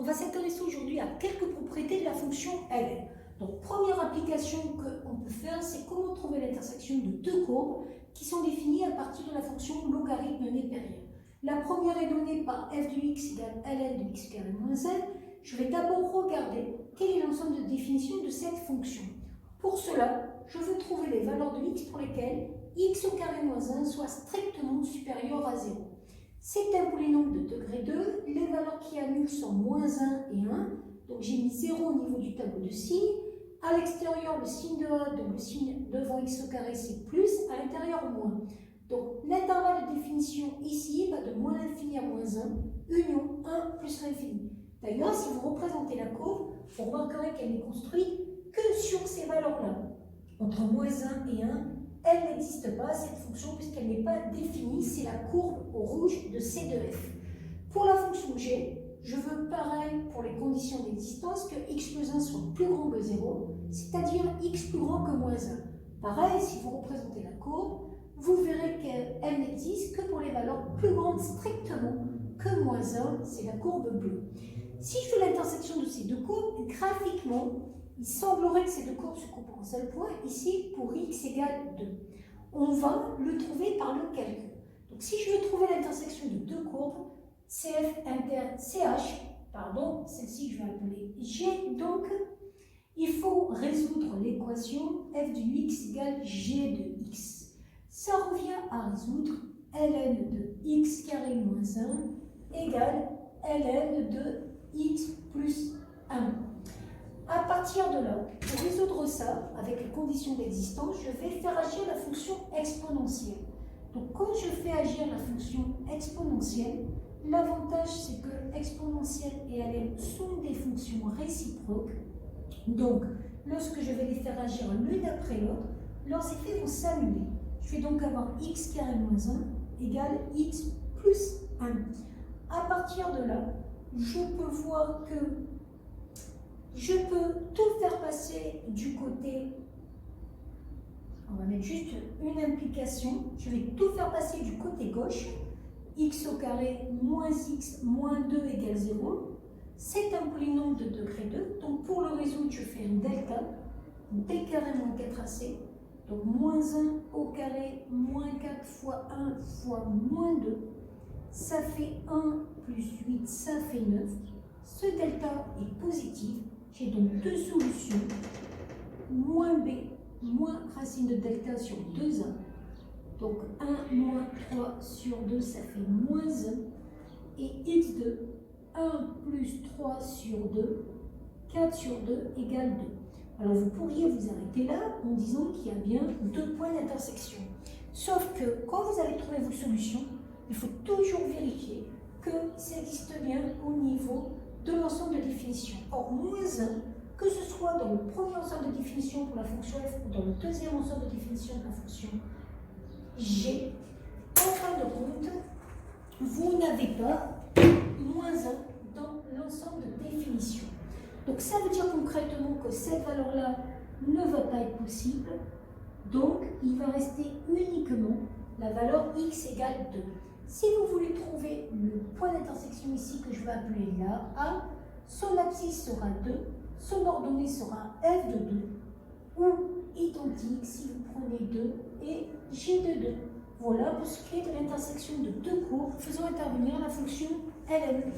on va s'intéresser aujourd'hui à quelques propriétés de la fonction ln. Donc, première application qu'on peut faire, c'est comment trouver l'intersection de deux courbes qui sont définies à partir de la fonction logarithme népérien. La première est donnée par f de x égale ln de x carré moins n. Je vais d'abord regarder quel est l'ensemble de définition de cette fonction. Pour cela, je veux trouver les valeurs de x pour lesquelles x au carré moins 1 soit strictement supérieur à 0. C'est un polynôme de degré 2. Les valeurs qui annulent sont moins 1 et 1. Donc j'ai mis 0 au niveau du tableau de signes. À l'extérieur, le signe de A, donc le signe devant x au carré, c'est plus. À l'intérieur, moins. Donc l'intervalle de définition ici va de moins l'infini à moins 1, union 1 plus l'infini. D'ailleurs, si vous représentez la courbe, vous remarquerez qu'elle n'est construite que sur ces valeurs-là. Entre moins 1 et 1, elle n'existe pas, cette fonction, puisqu'elle n'est pas définie. C'est la courbe au rouge de C de F. Pour la fonction G, je veux pareil pour les conditions d'existence que x plus 1 soit plus grand que 0, c'est-à-dire x plus grand que moins 1. Pareil, si vous représentez la courbe, vous verrez qu'elle n'existe que pour les valeurs plus grandes strictement que moins 1, c'est la courbe bleue. Si je fais l'intersection de ces deux courbes, graphiquement, il semblerait que ces deux courbes se coupent en un seul point, ici pour x égale 2. On va le trouver par le calcul. Donc si je veux trouver l'intersection de deux courbes, CH, celle-ci que je vais appeler G, donc il faut résoudre l'équation f de x égale g de x. Ça revient à résoudre ln de x carré moins 1 égale ln de x plus 1. À partir de là, pour résoudre ça, avec les conditions d'existence, je vais faire agir la fonction exponentielle. Donc quand je fais agir la fonction exponentielle, l'avantage c'est que exponentielle et ln sont des fonctions réciproques. Donc, lorsque je vais les faire agir l'une après l'autre, leurs effets vont s'annuler. Je vais donc avoir x carré moins 1 égale x plus 1. À partir de là, je peux voir que je peux tout faire passer du côté, on va mettre juste une implication, je vais tout faire passer du côté gauche, x au carré moins x moins 2 égale 0. C'est un polynôme de degré 2, donc pour le résoudre, je fais un delta, d carré moins 4ac, donc moins 1 au carré moins 4 fois 1 fois moins 2, ça fait 1 plus 8, ça fait 9. Ce delta est positif, j'ai donc deux solutions, moins b, moins racine de delta sur 2a, donc 1 moins 3 sur 2, ça fait moins 1, et x2, 1 plus 3 sur 2, 4 sur 2 égale 2. Alors vous pourriez vous arrêter là en disant qu'il y a bien deux points d'intersection. Sauf que quand vous allez trouver vos solutions, il faut toujours vérifier que ça existe bien au niveau de l'ensemble de définition. Or, moins 1, que ce soit dans le premier ensemble de définition pour la fonction f ou dans le deuxième ensemble de définition de la fonction g, en fin de compte, vous n'avez pas moins 1 dans l'ensemble de définition. Donc ça veut dire concrètement que cette valeur-là ne va pas être possible. Donc il va rester uniquement la valeur x égale 2. Si vous voulez trouver le point d'intersection ici que je vais appeler là A, son abscisse sera 2, son ordonnée sera f de 2, ou identique si vous prenez 2 et g de 2. Voilà pour ce qui est de l'intersection de deux courbes faisant intervenir la fonction ln.